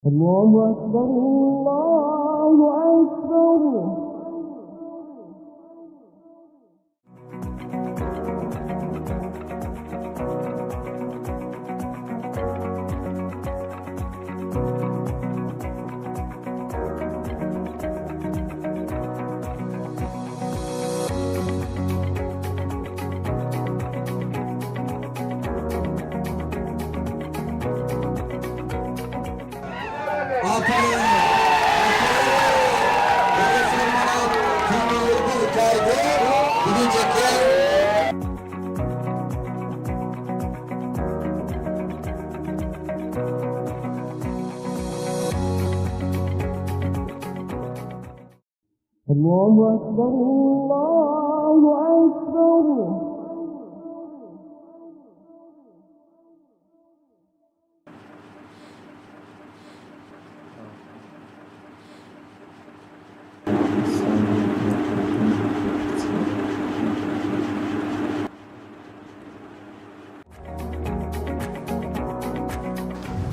الله أكبر الله أكبر. الله أكبر الله أكبر.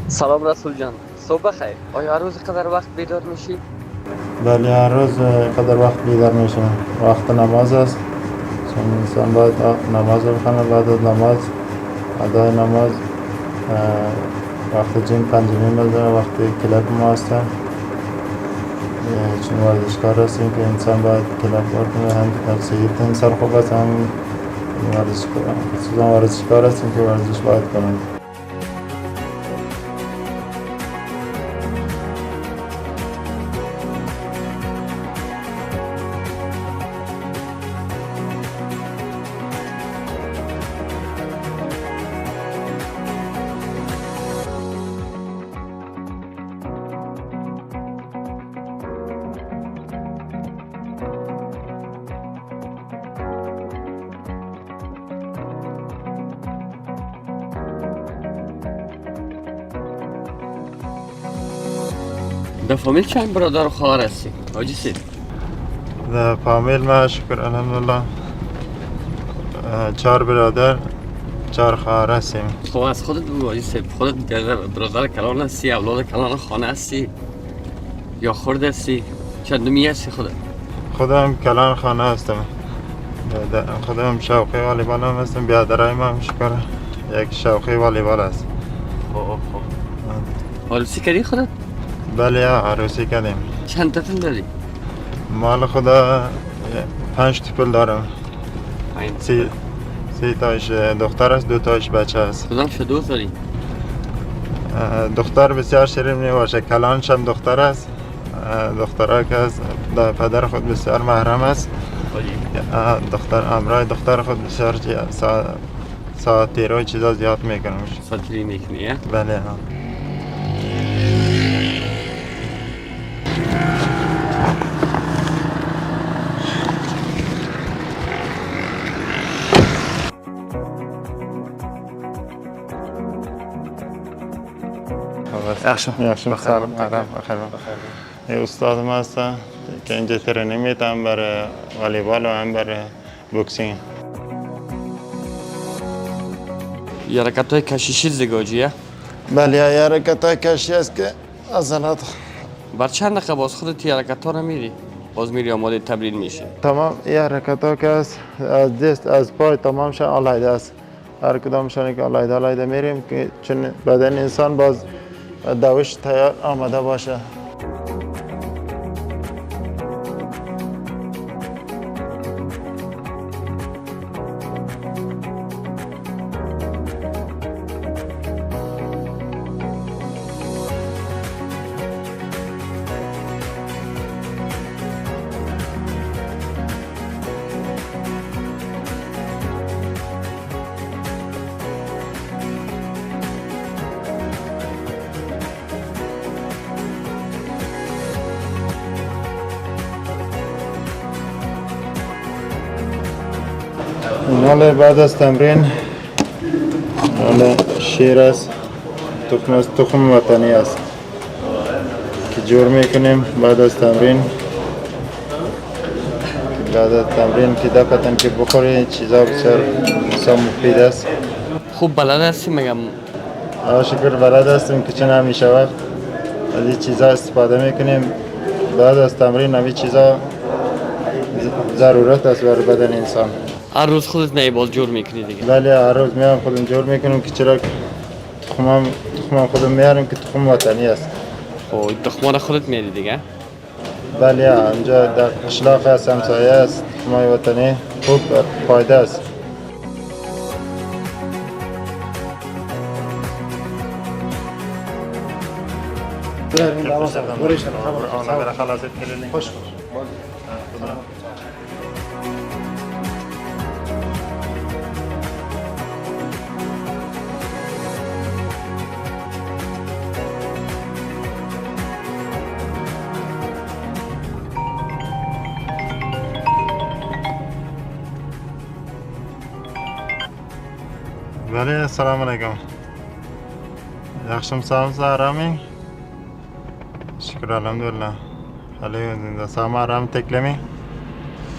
سلام رسول جان، صبح بخیر. آیا هر روز قدر وقت بیدار میشی؟ بله هر روز قدر وقت بیدار میشم. وقت نماز است، چون انسان باید نماز بخونه. بعد از نماز ادای نماز وقت جیم پنجمی بزنه، وقت کلاب ما هستن، چون ورزشکار هستیم که انسان باید کلاب بکنه. هم صحت انسان خوب است، هم ورزشکار هستیم که ورزش باید کنیم. در فامیل چند برادر و خواهر هستی؟ حاجی سید. در فامیل ما شکر الحمدلله 4 برادر 4 خواهر هستیم. خب از خودت بگو حاجی سید، خودت برادر کلان هستی؟ اولاد کلان خانه هستی؟ یا خرد هستی؟ چندمی هستی خودت؟ خودم کلان خانه هستم. خودم شوقی والیبال هم هستم. برادرای ما هم شکر یک شوقی والیبال است. عروسی کردی خودت؟ بله عروسی کردیم. چند طفل داری؟ مال خدا 5 طفل دارم. 3 تاش دختر است، 2 تاش بچه است. کدام شدو داری؟ دختر بسیار شیرین می باشه. کلانش هم دختر است. دختره که از پدر خود بسیار محرم است. دختر امرای دختر خود بسیار ساعتی روی چیزا زیاد میکنم. ساعتی میکنی؟ بله یخشم سلام بخیر. استاد ما هستم که اینجا ترینینگ میدم برای والیبال و هم برای بوکسینگ. یه حرکت های کشیشی زگاجیه؟ بله یه حرکت های کشی است که عضلات. بر چند دقیقه باز خودت یه حرکت ها رو میری؟ باز میری آماده تمرین میشی؟ تمام یه حرکت ها که است از دست از پای تمامشان علیحده است. هر کدامشان که علیحده میریم که چون بدن انسان باز دوش تیار آماده باشه. حالا بعد از تمرین شیر است، تخم وطنی است که جور میکنیم بعد از تمرین. بعد از تمرین که دفعتن که بخوری چیزا بسیار مفید است. خوب بلد هستی مگم؟ شکر بلد هستیم که چون همیشه وقت از این چیزا استفاده میکنیم. بعد از تمرین همین چیزا ضرورت است برای بدن انسان. هر روز خودت میبال جور میکنی دیگه؟ ولی هر روز میام خودم جور میکنم که چرا تخمم خودم میارم که تخم وطنی است. خب تخمه خودت میاری دیگه؟ بله اینجا در قشلاق است، همسایه است، تخمای وطنی خوب فایده است. بله السلام علیکم. yaxshimisiz araming? Shukr alhamdulillah. Hali o'zingizda sog'mi aram teklaming?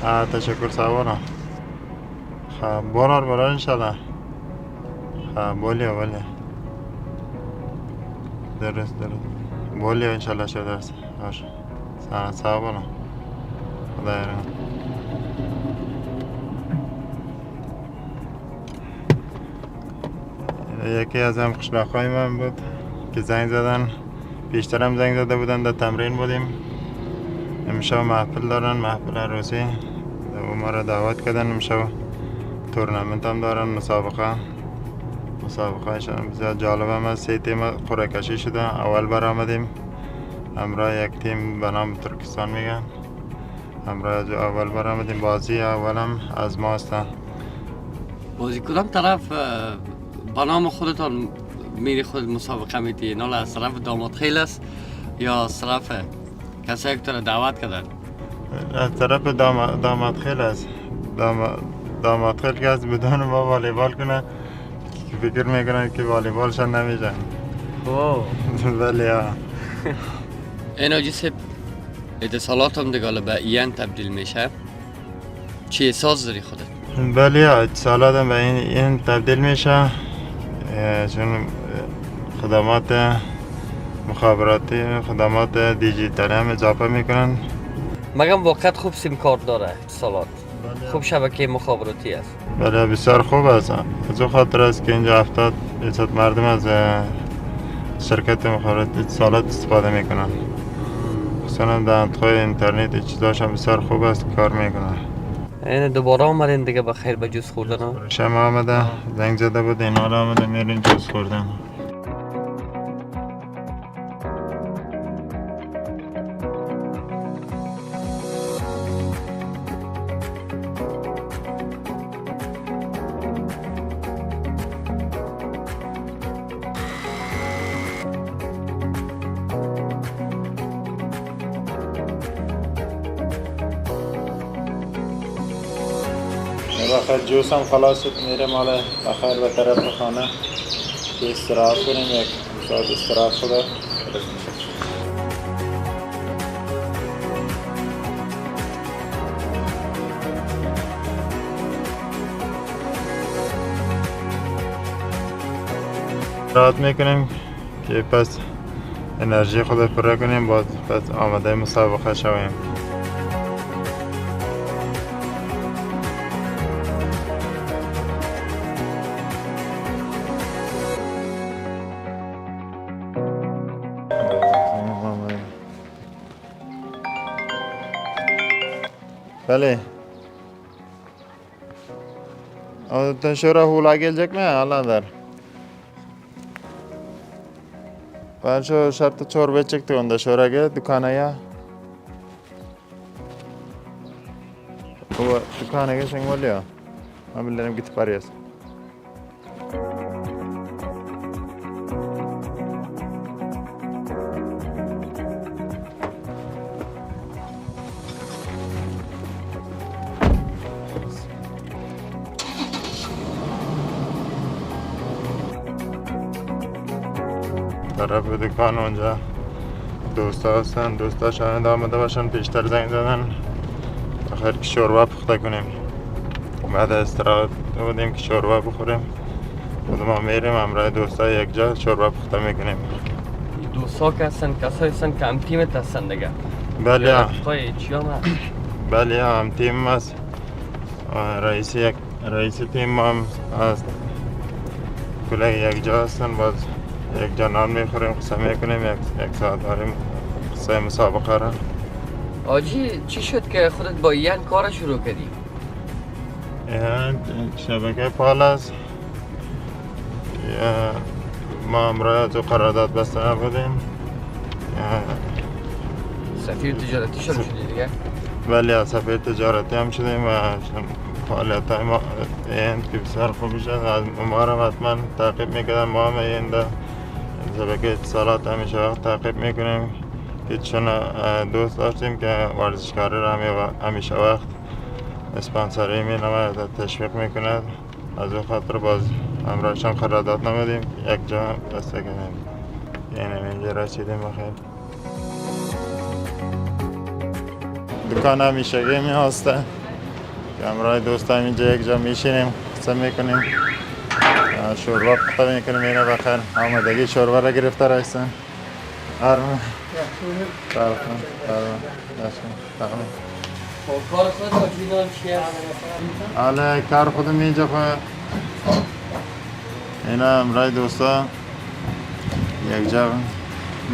Ha, tashakkur sog' bo'ling. Ha, bo'lar inshaalloh. Ha, bo'ladi. Durust. Bo'ladi inshaalloh shu dars. Xo'sh. Sog' bo'ling. Xudo yaratan. یکی از هم قشلاق‌های من بود که زنگ زدن، پیشترم زنگ زده بودن، در تمرین بودیم. امشب محفل دارن، محفل عروسی و ما را دعوت کردن. امشب تورنمنت هم دارن، مسابقهشان بسیار جالب هم است. 3 تیم قرعه کشی شده، اول برآمدیم همراه یک تیم به نام ترکستان میگن. همراه اول برآمدیم. بازی اولم از ما هستن. بازی کدام طرف با نام خودتان میری خود مسابقه میدی؟ نال از طرف دامادخیل است یا از طرف کسایی که تو را دعوت کردن؟ از طرف دامادخیل است. دامادخیل که از بدون ما والیبال کنه که فکر میکنن که والیبالشان نمیشن. ولی این آجی سب اتصالات هم دیگه به این تبدیل میشه. چی احساس داری خودت؟ بله اتصالات هم به این تبدیل میشه، چون خدمات مخابراتی، خدمات دیجیتالی هم اضافه میکنن. مگم واقعا خوب سیم کارت داره اتصالات، خوب شبکه مخابراتی است. بله بسیار خوب است. از او خاطر است که اینجا 70% مردم از شرکت مخابرات اتصالات استفاده میکنن. خصوصا در انتهای اینترنت چیزاش هم بسیار خوب است، کار میکنن. این دوباره آمدین دیگه به خیر به جوز خوردن؟ شما آمده زنگ زده بود، این حالا آمده میرین جوز خوردن. بخیر جوس هم خلاص شد، میرم حالا بخیر به طرف خانه که استراحت کنیم. یک ساعت استراحت شده. استراحت میکنیم که پس انرژی خود پر کنیم، باز پس آماده مسابقه شویم. بله تنشورا هولا gelecek mi Alanlar? Ben şu şartta çorba çekti onda şorage dükkanaya. O dükkanaya sen oluyor. Abilerim gidip arıyoruz. طرف دکان اونجا دوستا هستن، دوستا شاید آمده باشن، پیشتر زنگ زدن آخر که شوربه پخته کنیم. بعد استراحت بودیم که شوربه بخوریم. خود ما میریم همراه دوستا یک جا شوربه پخته میکنیم. دوستا که هستن کسایی هستن که هم تیمت هستن دیگه بله یا رفقای چی هم هست بله هم تیم است رئیس تیم هم است کله یک جا هستن باز یک جا نان میخوریم قصه میکنیم یک ساعت داریم قصه مسابقه را آجی چی شد که خودت با این کار شروع کردی؟ این شبکه پال است ما امروز تو قرارداد بسته بودیم سفیر تجارتی شروع شدی دیگه؟ ولی از سفیر تجارتی هم شدیم و فعالیت های ما این که بسیار خوبی شد از ما را حتما تعقیب میکردن ما هم این در شبکه اتصالات همیشه وقت تعقیب میکنیم که چون دوست داشتیم که ورزشکاری را همیشه وقت اسپانسری می نماید تشویق میکند از او خاطر باز امروزشان قرارداد نمودیم یک جا دسته کنیم یعنی اینجا رسیدیم بخیر دکان همیشگی می هسته که امروز دوستان اینجا یک جا میشینیم قصه میکنیم شوربا پخته میکنیم اینه بخیر آمدگی شوربا را گرفته رایستن آرمه کار خود آجی نان چی هست؟ حالا کار خودم اینجا خواهد اینا امروز دوستا یک جا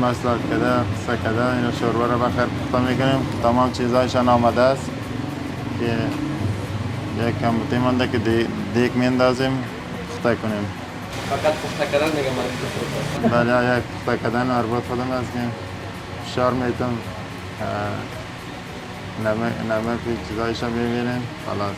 مسئله کده قصه کده اینا شوربا را بخیر پخته میکنیم تمام چیزایشان آمده است که یک کمبوتی مانده که دیگ میندازیم پخته کنیم فقط پخته کردن دیگه مربوط شد بله یک پخته کردن مربوط خودم است که فشار میتون نمک چیزایشان ببینیم خلاص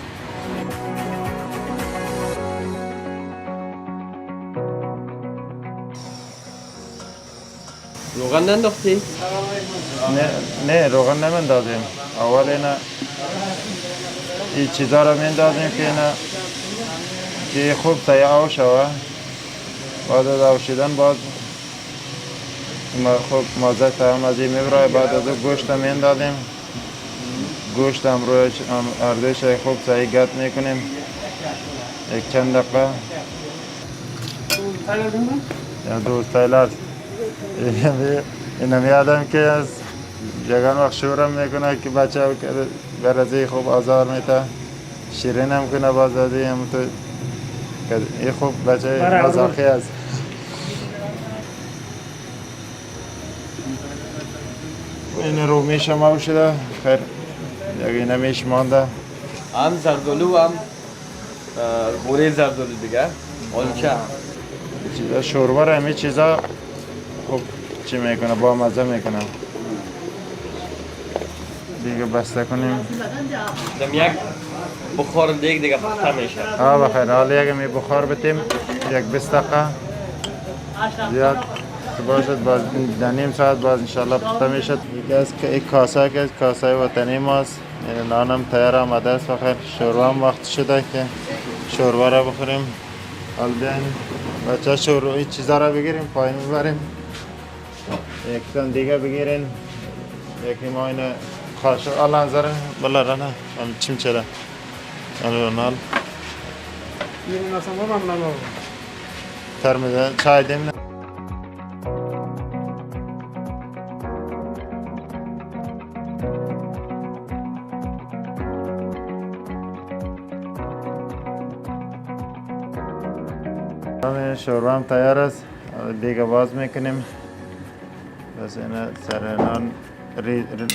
روغن ننداختی؟ نه روغن نمیندازیم اول اینا این چیزا رو میندازیم که اینا که خوب سیاه شوه بعد از آوشیدن باز خوب مازه تمام از این میبره بعد از او گوشت هم میندازیم گوشت هم روی اردوش خوب سیاه گت میکنیم یک چند دقیقه یا دوست تایل است اینم یادم که از یگان وقت شورم میکنه که بچه برازی خوب آزار میته شیرین هم کنه باز از این تو این خوب بچه مزاقی است این رو میش هم شده خیر یکی نمیش مانده هم زردالو هم غوره زردالو دیگه آلچه چیزا شوربا را همه چیزا خوب چی میکنه با مزه میکنه دیگه بسته کنیم دم یک بخار دیگه پخته میشه بخیر حالا یک می بخار بتیم یک 20 دقیقه زیاد باشد باز در نیم ساعت باز انشالله پخته میشد یکی از کاسه وطنی ماست نانم تیار آمده است بخیر شوربا هم وقت شده که شوربا را بخوریم حال بیاین بچه شوربا این چیزا را بگیریم پایین ببریم یک تن دیگه بگیرین یکی ما اینه خواهش الله انظره بلا را نه چیم چرا رونال ترمیده چای دیم نه شوربا هم تیار است دیگه باز میکنیم بس اینه سر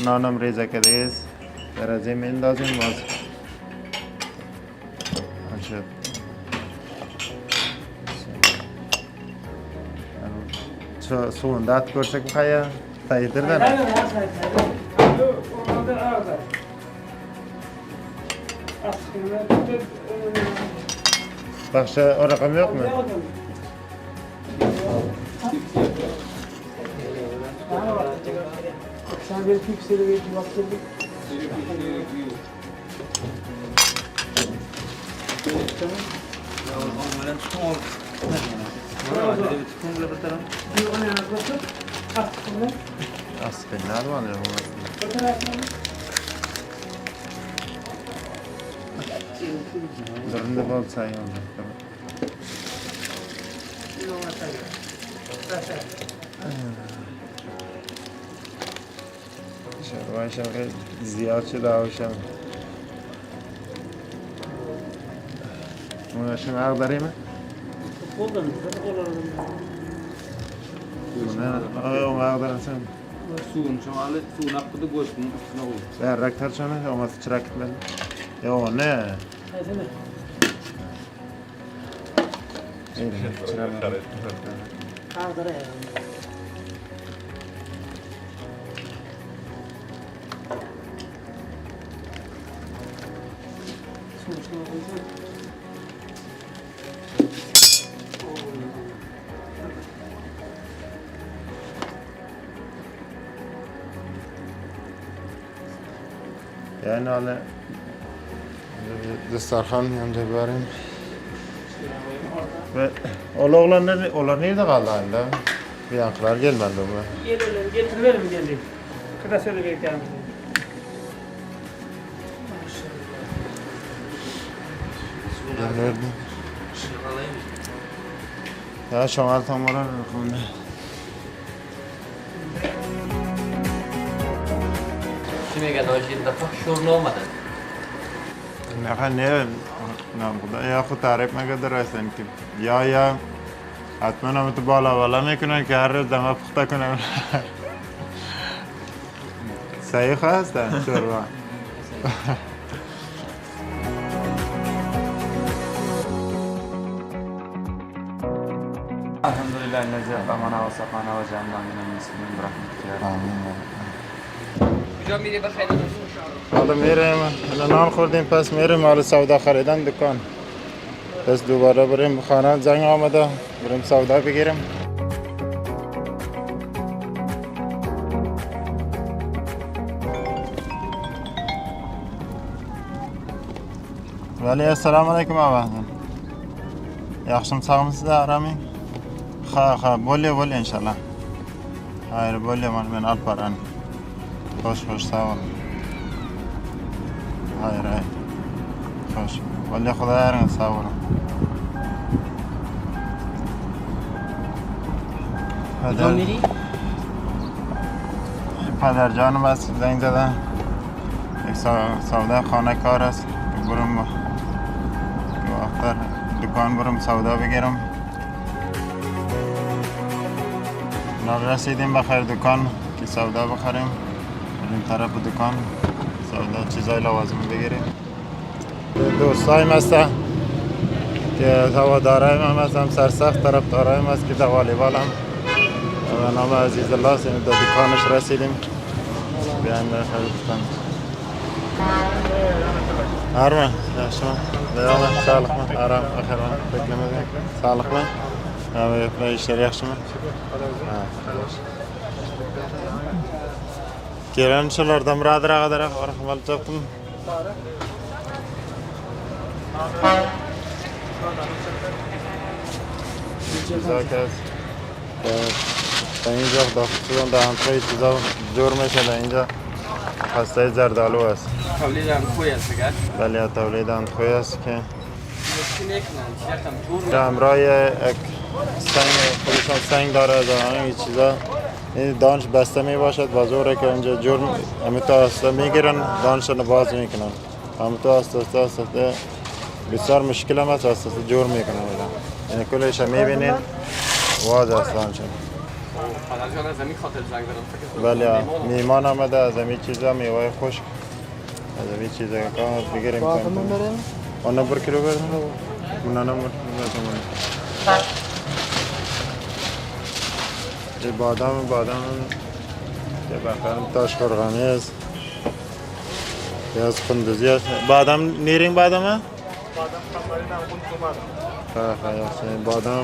نانم ریزه کده است در از این میندازیم باز شد سوندت کرسه که خیلی تاییدر داره بخش رقم yok mu? Sen bir pikseli bir baktırdık. Aspinal var ya bu. Zorunda bol sayı oldu. شلوایش هم خیلی زیاد شده هاشم اونشم عق داریم؟ آقای اون عق دارسن سون شما حالا سون اقده گوشت در رکتر شونه یا ماست چرکت بله؟ یا نه ایره چرا بله؟ یعنی حالا دسترخوان میانجا بریم ve oğlan nerede kaldı hala? Bir yankılar gelmedi mi? Getiriverim geleyim. Kıda söyle beklerim. Nerede? Ya şomal tam var arkamda. چی میگن آجی این دفعه شور نامده نه خدا یا خود تعریف نگه درستن که یا حتما هم تو بالا میکنن که هر روز دمه پخته کنم صحیح هستن شوربا الحمد لله الذي أطعمنا وسقانا وجعلنا من المسلمين برحمتك يا رب. آمین کجا میری بخیر حالا میریم نان خوردیم پس میریم حالا سودا خریدن دکان پس دوباره بریم خانه زنگ آمده بریم سودا بگیریم ولی السلام علیکم آبا yaxshim sog'misiz arami ha bo'ly inshaalloh xayr bo'ly men olib boraman خوش sağ ol hayır خوش ولی خدا یارن sağ ol کجا میری؟ پدر جانم است زنگ زدن یک سودا خانه کار است که برم آخر دکان برم سودا بگیرم رسیدیم بخیر دکان که سودا بخریم بریم طرف دکان سودا چیزای لوازم بگیریم دوستایم هستن که هوادارایم هم هستم سرسخت طرفدارایم هست که در والیبالم به نام عزیز الله است در دکانش رسیدیم بیان خریدتن آرمان شما بیان سالخ آرام آخران بکلمه سالخ من شریخ شما Gelen şeylerden birader ağadarak var alacaktım. Güzel اینجا داخل دهانتای چیزا جور میشه اینجا هسته زردالو است. تولید خوی است دیگه؟ بله تولید خوی است که چی میکنن؟ چیکم جور امرای سنگ خودشان سنگ داره از این چیزا این دانش بسته می باشد و زوره که اینجا جور امیتو هسته میگیرن دانشان باز میکنن امیتو هسته بسیار مشکل هم هسته جور میکنن یعنی کلش میبینید واضح است دانشان پدر جان از همین خاطر زنگ دادم بله میمان آمده از همین چیزا میوه خشک از همین چیزا که بگیریم آنها بر کیلو بریم منانم بریم این بادام که بخرم تاش خورغانی است پیاز خندوزی است بادام نیرینگ بادام ها؟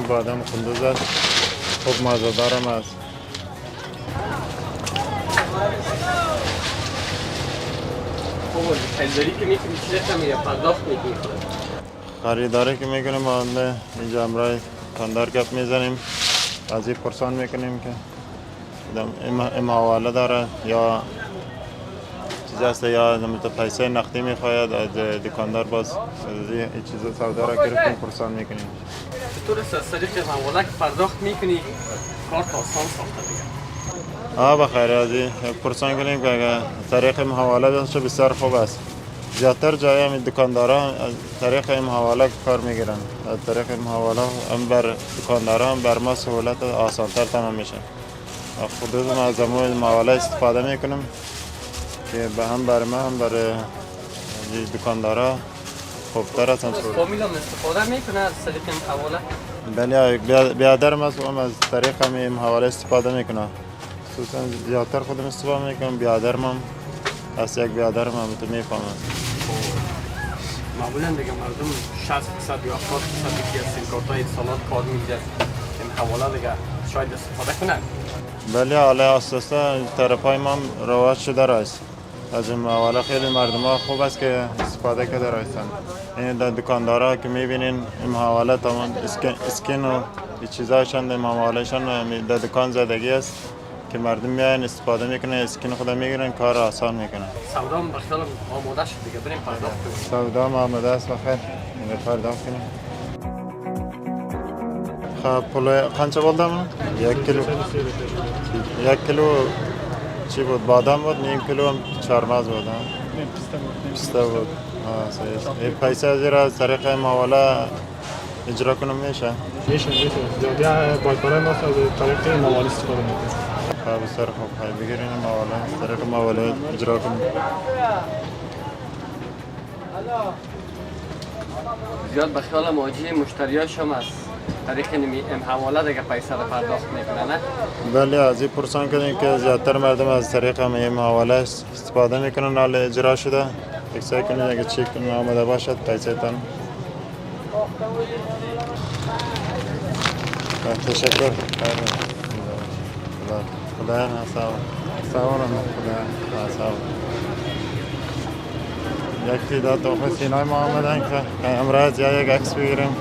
بادام خندوز است خوب مزه دارم است خریداری که میکنی چی رقم یا پرداخت میکنی؟ خریداری که میکنیم اینجا امرای کاندار گپ میزنیم از این پرسان میکنیم که این حواله داره یا چیز است یا پیسه نقدی میخواید از دکاندار باز از این چیز سودا را گرفتیم پرسان میکنیم چطور است از طریق حواله که پرداخت میکنی کارت آسان ساخته دیگه بخیر ازی پرسان کنیم که اگر طریق این حواله باشه بسیار خوب است. زیادتر جای هم دکانداران از طریق این حواله کار میگیرن. از طریق این حواله هم بر دکانداران بر ما سهولت آسانتر تمام میشه. خودم از این حواله استفاده میکنم که به هم بر ما هم برای دکاندارا خوبتر است. فامیلم استفاده میکنه از طریق این حواله؟ بله بیادرم از طریق این حواله استفاده میکنه. خصوصا زیادتر خودم استفاده میکنم. بیادرم هم از یک بیادرم هم تو میفهمم. معمولا دیگه مردم 60% یا 70% که از سیمکارت‌های اتصالات کار میگیره این حواله دیگه شاید استفاده کنن. بله حالا اساسا طرفای ما رواج شده است. از این حواله خیلی مردم ها خوب است که استفاده کرده هستند. این دکاندارا که میبینین این حواله تمام اسکن و چیزایشان این حوالهشان در دکان زدگی است که مردم میاین استفاده میکنن اسکن خود میگیرن کار آسان میکنن. سودا هم بخیال آماده شد دیگه بریم پرداخت کنیم. سودا هم آماده است بخیر. این پرداخت کنیم. خب پول قنچه بودم؟ 1 کیلو. 1 کیلو چی بود؟ بادام بود. نیم کیلو هم چهارمغز بود. پسته بود. این پیسه از را از طریق حواله اجرا کنم میشه؟ میشه. زیادی بایکارای ما از طریق این حواله استفاده میکنه. خب بسیار خوب. بگیرین حواله از طریق حواله اجرا کنیم. زیاد بخیال مواجه مشتریاش هم از طریق این حواله دیگه پیسه رو پرداخت میکنه نه؟ بله از این پرسان کردیم که زیادتر مردم از طریق این حواله استفاده میکنن. حال اجرا شده فکر کنید اگه چک آماده باشد پیسه تان. تشکر. خدا نصاب یک تعداد توفه سینای ما آمدن که امروز یا یک عکس بگیریم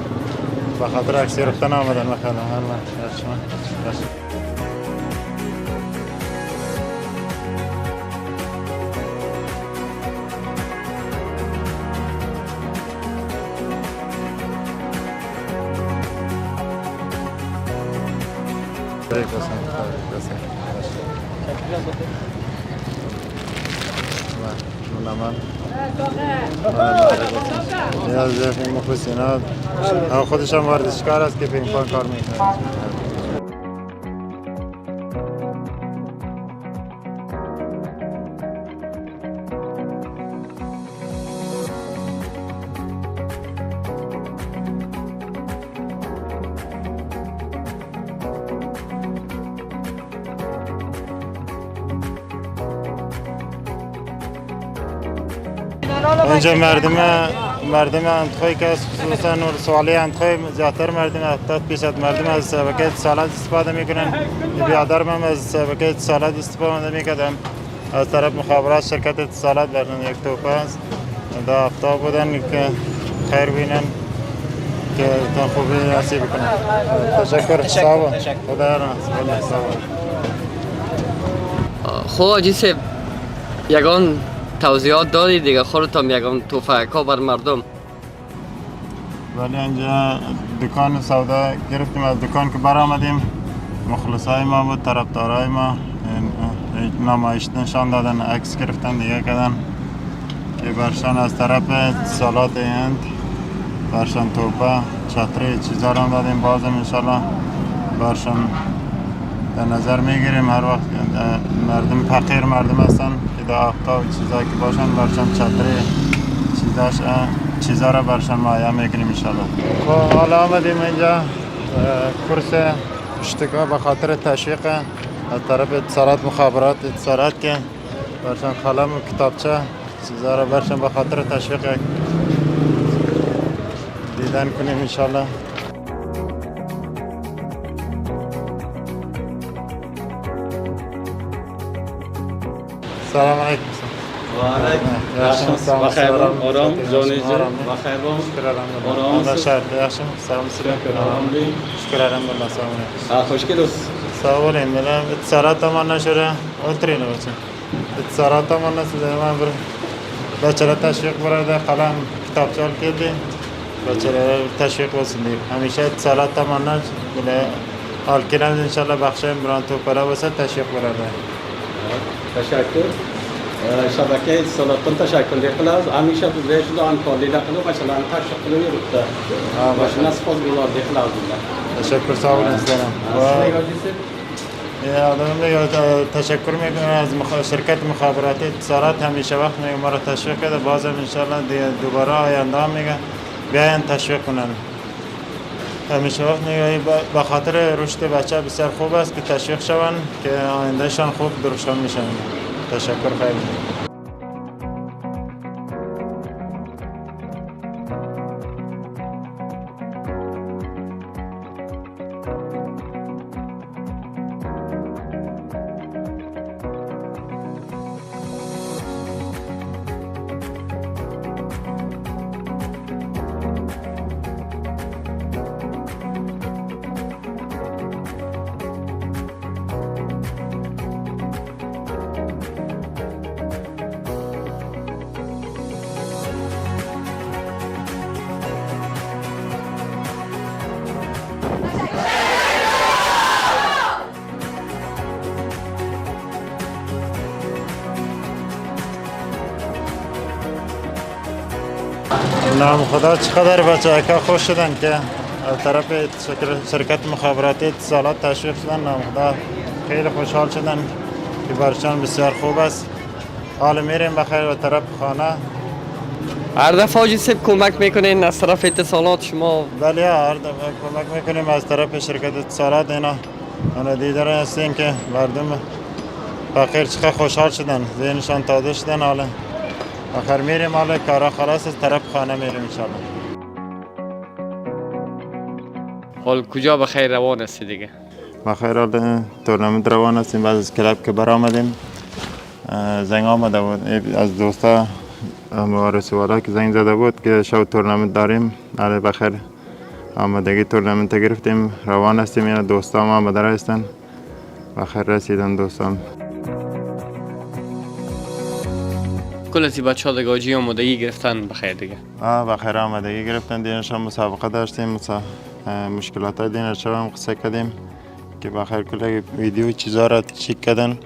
به خاطر عکس گرفتن آمدن بخیرم. نیاز به مخلصینات خودش هم ورزشکار است که به این کار میکنه. اینجا مردم انتخابی که خصوصا سوالی انتخابی زیادتر مردم 70% مردم از شبکه اتصالات استفاده میکنن. بیادرم هم از شبکه اتصالات استفاده میکردن. از طرف مخابرات شرکت اتصالات برنن یک توفه است. دا هفته بودن که خیر بینن که تا خوبی نصیب کنن. تشکر. خدا خب آجی سب یگان توضیحات دادی دیگه خودتم یگان توفیق‌ها بر مردم. ولی اینجا دکان سودا گرفتیم. از دکان که برآمدیم مخلصای ما بود، طرفدارای ما نمایش نشان دادن، عکس گرفتن دیگه کردن که برشان از طرف اتصالات هند برشان توپه چتری چیزا رو هم دادیم. بازم انشالله برشان در نظر میگیریم. هر وقت مردم فقیر مردم هستن که در هفته و چیزایی که باشن برشان چتری چیزا را برشان مهیا میکنیم انشالله. خب حالا آمدیم اینجا کورس اشتکا به خاطر تشویق از طرف اتصالات مخابرات اتصالات که برشان قلم و کتابچه چیزا را برشان به خاطر تشویق دیدن کنیم انشالله. سلام علیکم. و خیر آرام جانی جان و خیر آرام شهر یاشم سلام سلام شکر الحمدلله. سلام خوشگل است. سوالیم میلم اتصالات ما نشده اونترین باشه. اتصالات ما نشده من بر بچه‌ها تشویق برده قلم کتاب چال کردیم بچه‌ها تشویق واسه همیشه اتصالات ما نشده Alkiram inşallah bakşayım buran topara olsa teşvik bo'ladi. Tashakkur. Shabaka Etisolotdan tashakkur qilamiz. Hamisha bizga shu hamkorliklar qilib, mashalarni tashviq qilib yuribdi. Shu nasib qilib qilamiz. Teşekkür sağ olun sizlere. Teşekkür میکنم از شرکت مخابرات اتصالات همیشه وقت میگه ما را تشویق کرده بازم انشالله دوباره آینده هم میگه بیاین تشویق کنن همیشه وقت میگه به خاطر رشد بچه بسیار خوب است که تشویق شون که آیندهشان خوب درشان میشن تشکر خیلی نام خدا چقدر بچه که خوش شدن که از طرف شرکت مخابرات اتصالات تشویق شدن نام خدا خیلی خوشحال شدن که برشان بسیار خوب است حال میریم بخیر به طرف خانه هر دفعه حاجی صاحب کمک میکنین از طرف اتصالات شما؟ بله هر دفعه کمک میکنیم از طرف شرکت اتصالات اینا دیدار هستیم که مردم بخیر چقدر خوشحال شدن ذهنشان تازه شدن حالا آخر میریم حالا کارا خلاص از طرف خانه میریم انشالله حال کجا بخیر روان هستی دیگه؟ بخیر حال تورنمنت روان هستیم بعد از کلاب که برآمدیم زنگ آمده بود از دوستا وارثی والا که زنگ زده بود که شب تورنمنت داریم حالا بخیر آمدگی تورنمنت گرفتیم روان هستیم اینا دوستا ما آمده هستن بخیر رسیدن دوستان کل از بچه ها دگاجی آمادگی گرفتن بخیر دیگه؟ بخیر آمدگی گرفتن دینشان مسابقه داشتیم مشکلات های دینش هم قصه کردیم که بخیر کل ویدیو چیزا را چیک کردن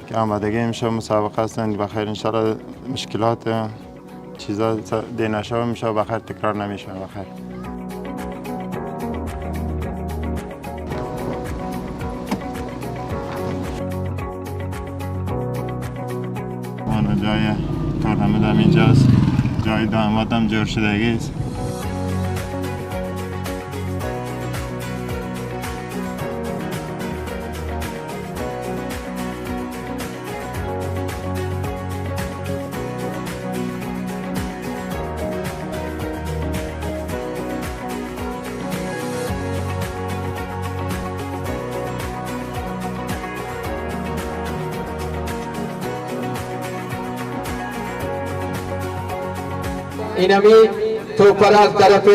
که آمدگی میشه مسابقه هستن بخیر انشالله مشکلات چیزا دینش هم میشه بخیر تکرار نمیشه بخیر جای تورنمنت هم اینجاست جای داماد هم جور شدگی است اینمی توپر از طرف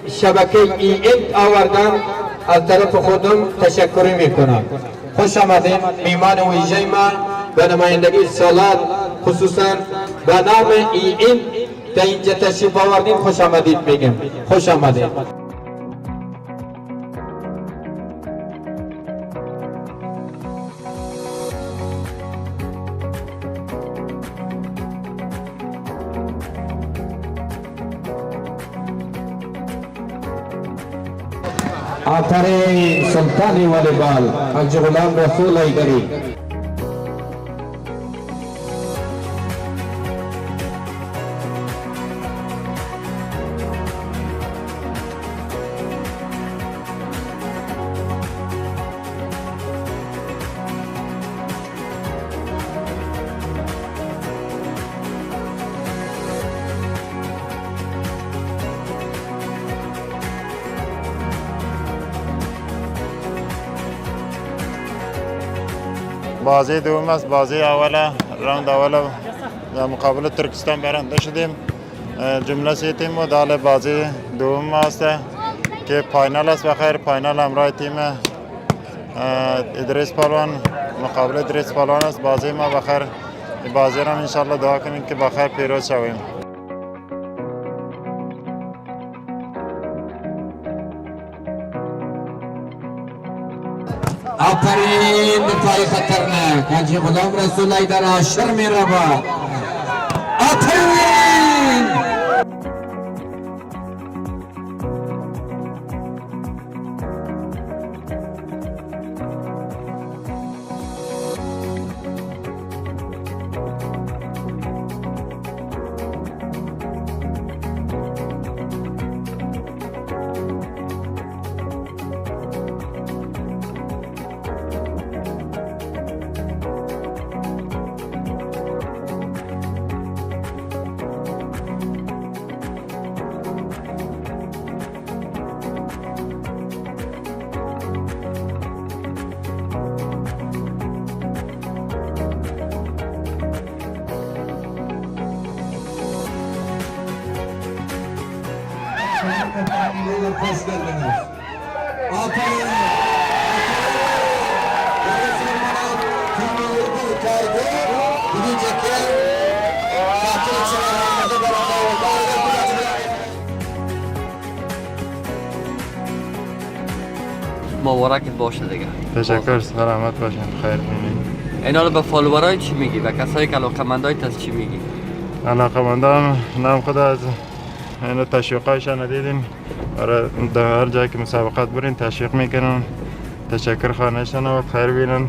شبکه EN آوردن از طرف خودم تشکر میکنم خوش آمدین میمان ویژه ما به نمایندگی سالات خصوصا به نام EN تا اینجا تشریف آوردین خوش آمدید میگم خوش آمدید آفرین سلطانی والیبال حاجی غلام رسول ایگری بازی دوم است بازی اول راوند اول در مقابل ترکستان برنده شدیم جمله سی تیم و دال بازی دوم است که فاینال است بخیر فاینال همراه تیم ادریس پالوان مقابل ادریس پالوان است بازی ما بخیر بازی را ان شاء الله دعا کنیم که بخیر پیروز شویم های خطرناک حاجی غلام رسول ایدر آشر می روا آفرین. Hoş geldiniz. Aferin. مبارک باشه دیگه. تشکر، سلامت باشین، خیر بینید. اینا رو به فالوورای چی میگی؟ و کسایی که علاقه‌مندایت از چی میگی؟ علاقه‌مندان نام خدا از اینو تشویقایشان ندیدیم. برای در هر جایی که مسابقات برین تشویق میکنن. تشکر خانهشان و خیر بینن.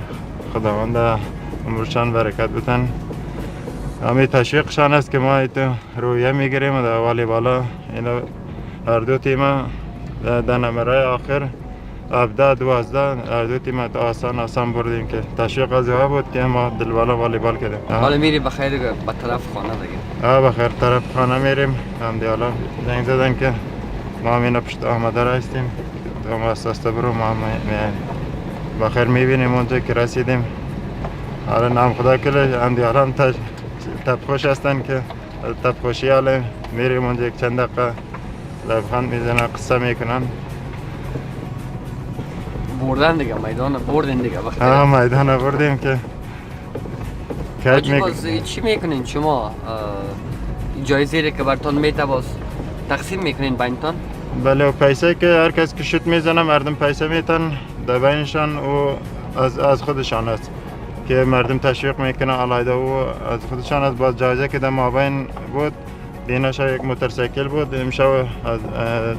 خداوند عمرشان برکت بتن. همین تشویقشان است که ما ایتو رویه میگیریم و در والیبالا اینو هر دو تیم در نمره آخر 17-12 هر دو تیم آسان بردیم که تشویق از ها بود که ما دلبالا والیبال کردیم. حالا میری بخیر به طرف خانه دیگه. بخیر طرف خانه میریم. هم دیالا زنگ زدن که ما مینا پشت آمده را هستیم. تو ما اساسته برو ما بخیر میبینیم اونجا که رسیدیم. حالا نام خدا کله هم دیالا هم تبخوش هستن که تبخوشی حالا میریم اونجا یک چند دقیقه لبخند میزنن قصه میکنن. بردن دیگه میدان بردن دیگه بخیر. میدان بردیم که چی میکنین شما؟ جایزه که براتون میته باز تقسیم میکنین بینتون؟ بله، و پیسه که هر کس که شوت میزنه مردم پیسه میتن در بینشان و از خودشان است که مردم تشویق میکنه علیده و از خودشان است. باز جایزه که در مابین بود دینش یک موتورسیکل بود. امشب از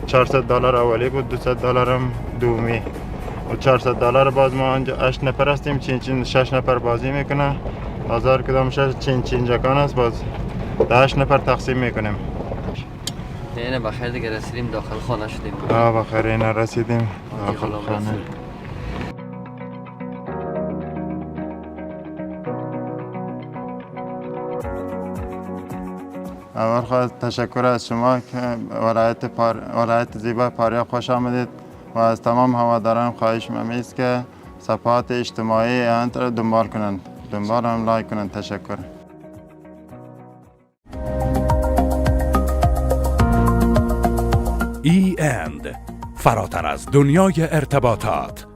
$400 اولی بود، $200 هم دومی و $400 باز ما اینجا 8 نفر هستیم. چین 6 نفر بازی میکنه. 1000 کدامش چین جکان است. باز 8 نفر تقسیم میکنیم. اینه بخیر دیگه رسیدیم داخل خانه شدیم. بخیر اینه رسیدیم داخل خانه. اول خواهد تشکر از شما که ولایت زیبا پاریا خوش آمدید و از تمام هواداران خواهش است که صفحات اجتماعی انت را دنبال کنند، دنبال هم لایک کنند. تشکر. E&, فراتر از دنیای ارتباطات.